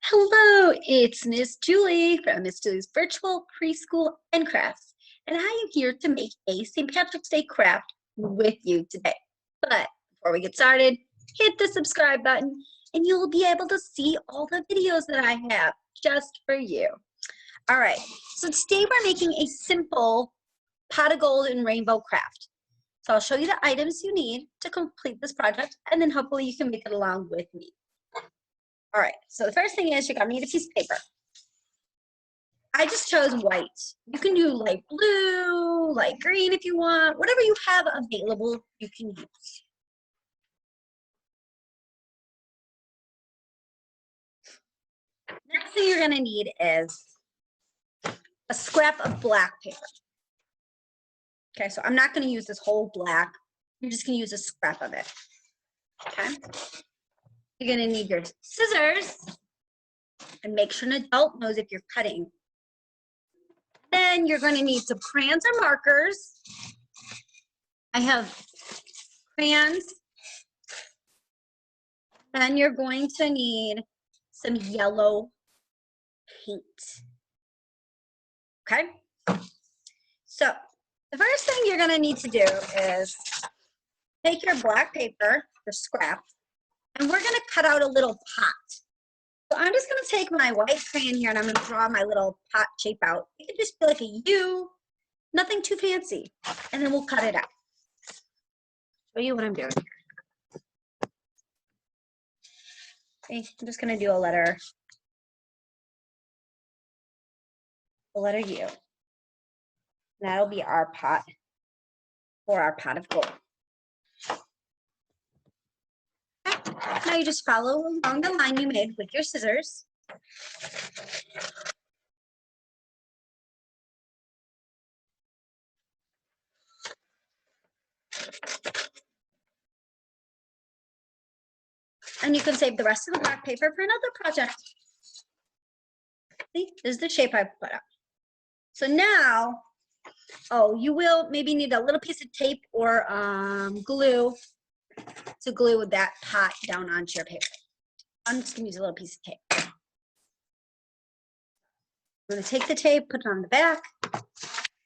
Hello, it's Miss Julie from Miss Julie's Virtual Preschool and Crafts, and I am here to make a St. Patrick's Day craft with you today. But before we get started, hit the subscribe button and you'll be able to see all the videos that I have just for you. All right, so today we're making a simple pot of gold and rainbow craft. So I'll show you the items you need to complete this project, and then hopefully you can make it along with me. All right, so the first thing is you're gonna need a piece of paper. I just chose white. You can do light blue, light green if you want, whatever you have available, you can use. Next thing you're gonna need is a scrap of black paper. Okay, so I'm not gonna use this whole black. I'm just gonna use a scrap of it, okay? You're gonna need your scissors, and make sure an adult knows if you're cutting. Then you're going to need some crayons or markers. I have crayons. Then you're going to need some yellow paint. Okay? So the first thing you're going to need to do is take your black paper, your scrap, and we're going to cut out a little pot. So I'm just going to take my white crayon here and I'm going to draw my little pot shape out. It can just be like a U, nothing too fancy. And then we'll cut it out. Show you what I'm doing here. Okay, I'm just going to do a letter U. That'll be our pot, or our pot of gold. Now you just follow along the line you made with your scissors. And you can save the rest of the black paper for another project. See, this is the shape I put up. So now, you will maybe need a little piece of tape or glue to glue that pot down onto your paper. I'm just gonna use a little piece of tape. I'm gonna take the tape, put it on the back,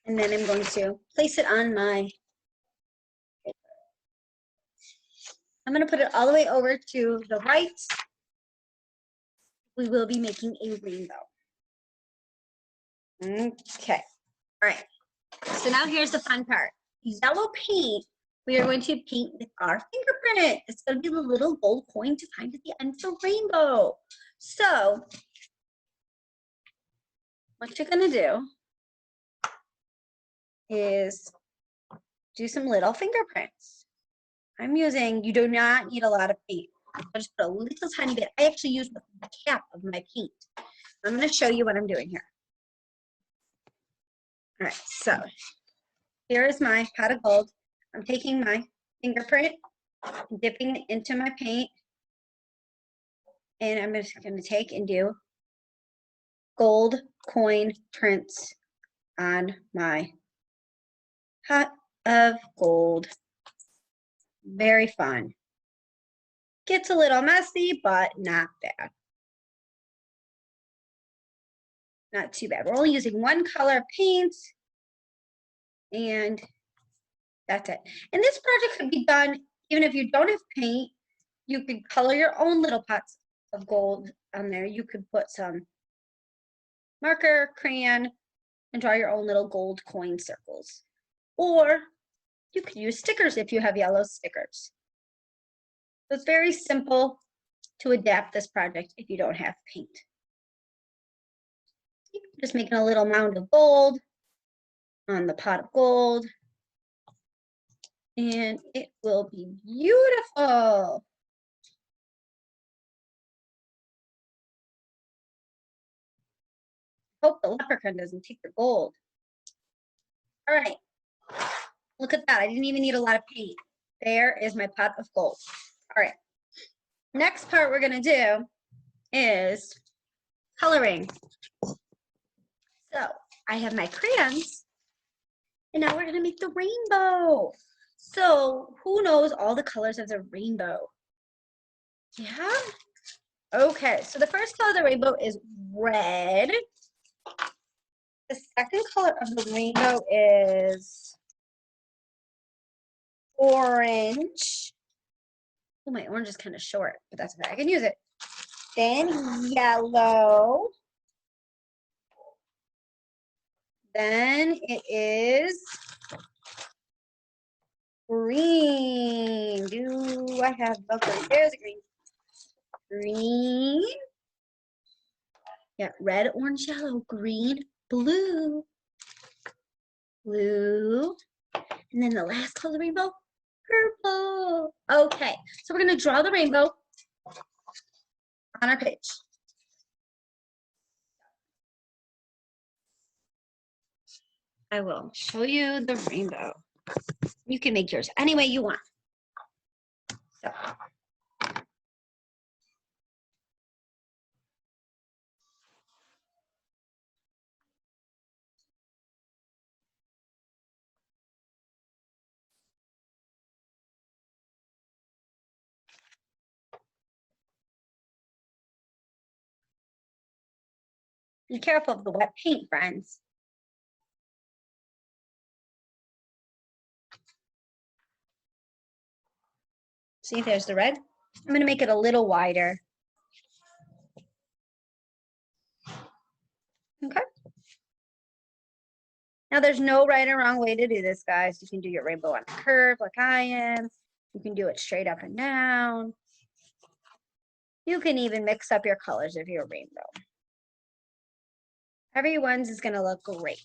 and then I'm going to place it on my paper. I'm gonna put it all the way over to the right. We will be making a rainbow. Okay, all right. So now here's the fun part. Yellow paint, we are going to paint with our fingerprint. It's going to be the little gold coin to find at the end of the rainbow. So what you're going to do is do some little fingerprints. You do not need a lot of paint. I'll just put a little tiny bit. I actually use the cap of my paint. I'm going to show you what I'm doing here. All right, so here is my pot of gold. I'm taking my fingerprint, dipping it into my paint, and I'm just going to take and do gold coin prints on my pot of gold. Very fun. Gets a little messy, but not bad. Not too bad. We're only using one color of paint, and that's it. And this project can be done even if you don't have paint. You could color your own little pots of gold on there. You could put some marker, crayon, and draw your own little gold coin circles. Or you could use stickers if you have yellow stickers. So it's very simple to adapt this project if you don't have paint. Just making a little mound of gold on the pot of gold. And it will be beautiful. Hope the leprechaun doesn't take your gold. All right, look at that. I didn't even need a lot of paint. There is my pot of gold. All right, next part we're gonna do is coloring. So I have my crayons, and now we're gonna make the rainbow. So who knows all the colors of the rainbow? Yeah? Okay, so the first color of the rainbow is red. The second color of the rainbow is orange. Oh, my orange is kind of short, but that's okay. I can use it. Then yellow. Then it is green. Do I have both? There's a green. Green. Yeah, red, orange, yellow, green, blue. Blue. And then the last color of the rainbow, purple. Okay, so we're gonna draw the rainbow on our page. I will show you the rainbow. You can make yours any way you want. So. Be careful of the wet paint, friends. See, there's the red. I'm going to make it a little wider. Okay. Now, there's no right or wrong way to do this, guys. You can do your rainbow on a curve like I am. You can do it straight up and down. You can even mix up your colors of your rainbow. Everyone's is going to look great.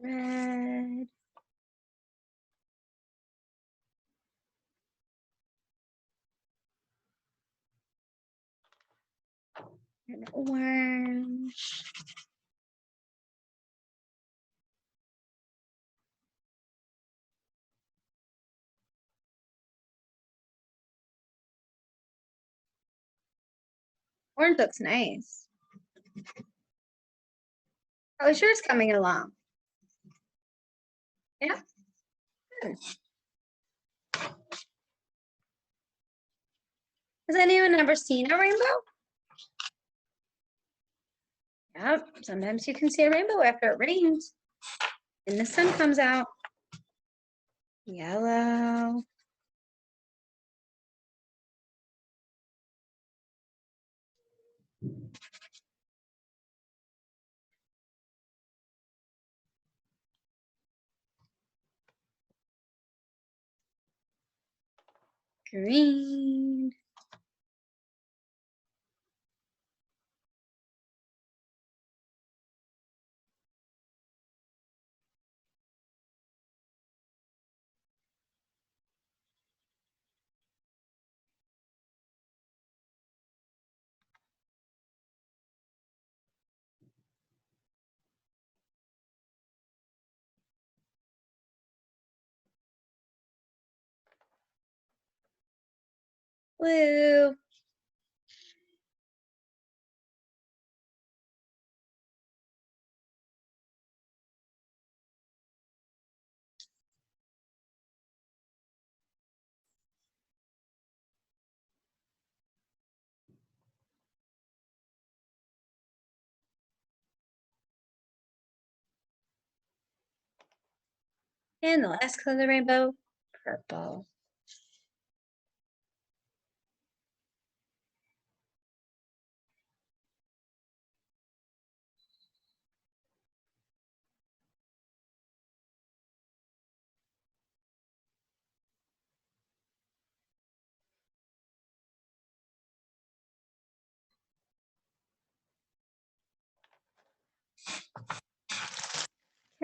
Red. And orange. Orange looks nice. How is yours coming along? Yeah. Good. Has anyone ever seen a rainbow? Yep, sometimes you can see a rainbow after it rains and the sun comes out. Yellow. Green. Blue. And the last color of the rainbow, purple.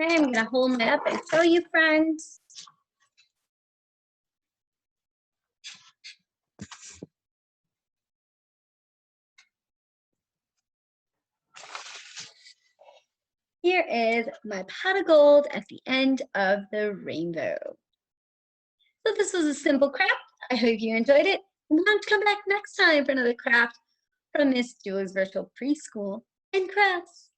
Okay, I'm gonna hold mine up and show you, friends. Here is my pot of gold at the end of the rainbow. So this was a simple craft. I hope you enjoyed it. And want to come back next time for another craft from Miss Julie's Virtual Preschool and Crafts.